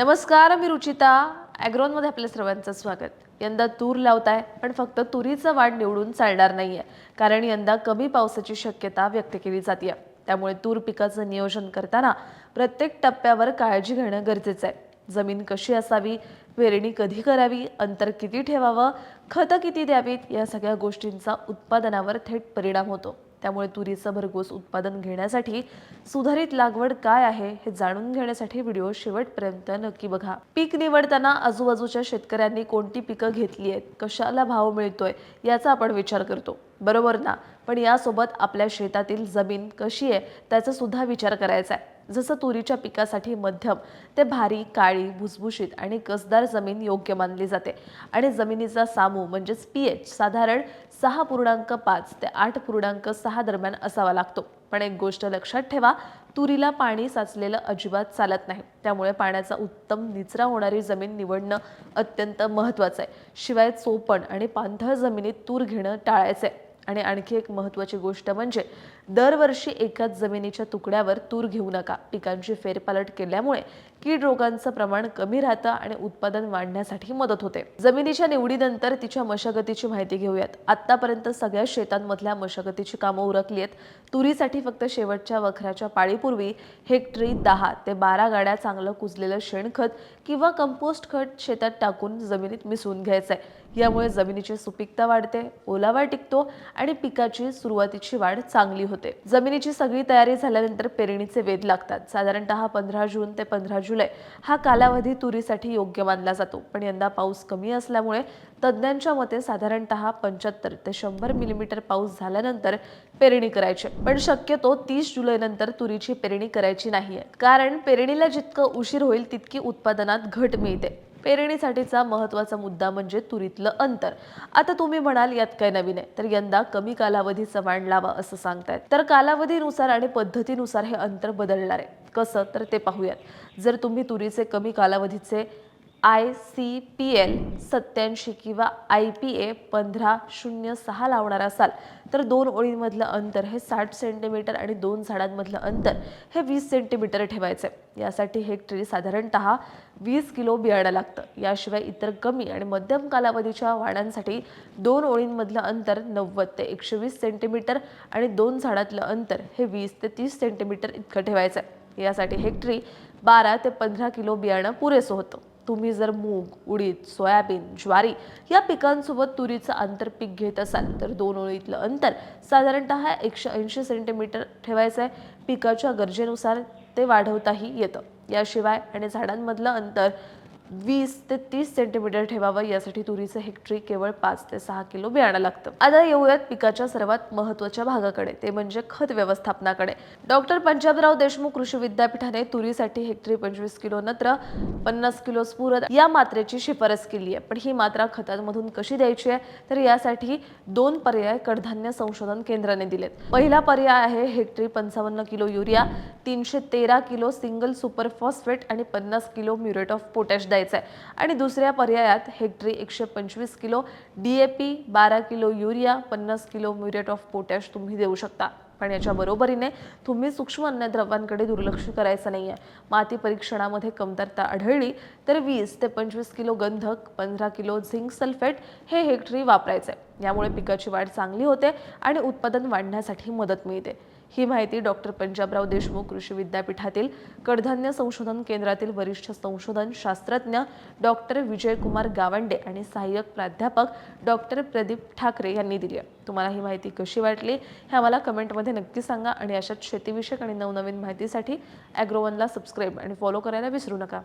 नमस्कार, मी रुचिता. ॲग्रोनमध्ये आपल्या सर्वांचं स्वागत. यंदा तूर लावताय, पण फक्त तुरीचं वाण निवडून चालणार नाहीये, कारण यंदा कमी पावसाची शक्यता व्यक्त केली जाते. त्यामुळे तूर पिकाचं नियोजन करताना प्रत्येक टप्प्यावर काळजी घेणं गरजेचं आहे. जमीन कशी असावी, पेरणी कधी करावी, अंतर किती ठेवावं, खतं किती द्यावीत, या सगळ्या गोष्टींचा उत्पादनावर थेट परिणाम होतो. त्यामुळे तुरीचं भरघोस उत्पादन घेण्यासाठी सुधारित लागवड काय आहे हे जाणून घेण्यासाठी व्हिडिओ शेवटपर्यंत नक्की बघा. पीक निवडताना आजूबाजूच्या शेतकऱ्यांनी कोणती पिकं घेतली आहेत, कशाला भाव मिळतोय याचा आपण विचार करतो, बरोबर ना? पण यासोबत आपल्या शेतातील जमीन कशी आहे त्याचा सुद्धा विचार करायचा आहे. जसं तुरीच्या पिकासाठी मध्यम ते भारी, काळी, भुसभुशीत आणि कसदार जमीन योग्य मानली जाते आणि जमिनीचा सामू म्हणजेच पीएच साधारण 6.5 ते 8.6 दरम्यान असावा लागतो. पण एक गोष्ट लक्षात ठेवा, तुरीला पाणी साचलेलं अजिबात चालत नाही. त्यामुळे पाण्याचा उत्तम निचरा होणारी जमीन निवडणं अत्यंत महत्त्वाचं आहे. शिवाय चोपण आणि पाणथळ जमिनीत तूर घेणं टाळायचं आहे. आणि आणखी एक महत्त्वाची गोष्ट म्हणजे दरवर्षी एकाच जमिनीच्या तुकड्यावर तूर घेऊ नका. पिकांची फेरपालट केल्यामुळे कीड रोगांचं प्रमाण कमी राहतं आणि उत्पादन वाढण्यासाठी मदत होते. जमिनीच्या निवडीनंतर तिच्या मशागतीची माहिती घेऊयात. आतापर्यंत सगळ्या शेतांमधल्या मशागतीची कामं उरकली आहेत. तुरीसाठी फक्त शेवटच्या वखराच्या पाळीपूर्वी हेक्टरी 10 ते 12 गाड्या चांगलं कुजलेलं शेणखत किंवा कंपोस्ट खत शेतात टाकून जमिनीत मिसळून घ्यायचं आहे. यामुळे जमिनीची सुपीकता वाढते, ओलावा टिकतो आणि पिकाची सुरुवातीची वाढ चांगली होते. जमिनीची सगळी तयारी झाल्यानंतर पेरणीचे वेध लागतात. साधारणतः 15 जून ते 15 जुलै हा कालावधी तुरीसाठी योग्य मानला जातो. पण यंदा पाऊस कमी असल्यामुळे तज्ज्ञांच्या मते साधारणतः 75 ते 100 मिलीमीटर पाऊस झाल्यानंतर पेरणी करायची. पण शक्यतो 30 जुलैनंतर तुरीची पेरणी करायची नाहीये, कारण पेरणीला जितकं उशीर होईल तितकी उत्पादनात घट मिळते. पेरणीसाठीचा महत्त्वाचा मुद्दा म्हणजे तुरीतलं अंतर. आता तुम्ही म्हणाल यात काय नवीन आहे? तर यंदा कमी कालावधीचं वाण लावा असं सांगतायत. तर कालावधीनुसार आणि पद्धतीनुसार हे अंतर बदलणार आहे. कसं तर ते पाहूयात. जर तुम्ही तुरीचे कमी कालावधीचे ICPL 87 किंवा IPA 1506 लावणार असाल तर 2 ओळींमधलं अंतर हे 60 सेंटीमीटर आणि 2 झाडांमधलं अंतर हे 20 सेंटीमीटर ठेवायचं. यासाठी हेक्टरी साधारणतः 20 किलो बियाणं लागतं. याशिवाय इतर कमी आणि मध्यम कालावधीच्या वाणांसाठी 2 ओळींमधलं अंतर 90 ते 120 सेंटीमीटर आणि 2 झाडातलं अंतर हे 20 ते 30 सेंटीमीटर इतकं ठेवायचं. यासाठी हेक्टरी 12 ते 15 किलो बियाणं पुरेसं होतं. तुम्ही जर मूग, उडीद, सोयाबीन, ज्वारी या पिकांसोबत तुरीचं आंतरपीक घेत असाल तर 2 ओळीतलं अंतर साधारणतः 180 सेंटीमीटर ठेवायचं आहे. पिकाच्या गरजेनुसार ते वाढवताही येतं. याशिवाय आणि झाडांमधलं अंतर 20 ते 30 सेंटीमीटर ठेवावं. यासाठी तुरीचं हेक्टरी केवळ 5 ते 6 किलो बियाणं लागतं. आता येऊयात पिकाच्या सर्वात महत्त्वाच्या भागाकडे, ते म्हणजे खत व्यवस्थापनाकडे. डॉक्टर पंजाबराव देशमुख कृषी विद्यापीठाने तुरीसाठी हेक्टरी 25 किलो नत्र, 50 किलो स्फुरद या मात्रेची शिफारस केली आहे. पण ही मात्रा खतांमधून कशी द्यायची आहे? तर यासाठी 2 पर्याय कडधान्य संशोधन केंद्राने दिलेत. पहिला पर्याय आहे हेक्टरी 55 kilo urea, 313 kilo single super phosphate आणि 50 किलो म्युरेट ऑफ पोटॅश आणि दुसऱ्या पर्यायात हेक्टरी 125 kilo DAP, 12 kilo urea, 50 kilo muriate of potash तुम्ही देऊ शकता. पण याच्या बरोबरीने तुम्ही सूक्ष्म अन्नद्रव्यांकडे दुर्लक्ष करायचं नाहीये. माती परीक्षणामध्ये कमतरता आढळली तर 20 ते 25 किलो गंधक, 15 किलो झिंक सल्फेट हे हेक्टरी वापरायचे. यामुळे पिकाची वाढ चांगली होते आणि उत्पादन वाढण्यासाठी मदत मिळते. ही माहिती डॉक्टर पंजाबराव देशमुख कृषी विद्यापीठातील कडधान्य संशोधन केंद्रातील वरिष्ठ संशोधन शास्त्रज्ञ डॉक्टर विजयकुमार गावंडे आणि सहाय्यक प्राध्यापक डॉक्टर प्रदीप ठाकरे यांनी दिली आहे. तुम्हाला ही माहिती कशी वाटली हे आम्हाला कमेंटमध्ये नक्की सांगा आणि अशाच शेतीविषयक आणि नवनवीन माहितीसाठी ॲग्रोवनला सबस्क्राईब आणि फॉलो करायला विसरू नका.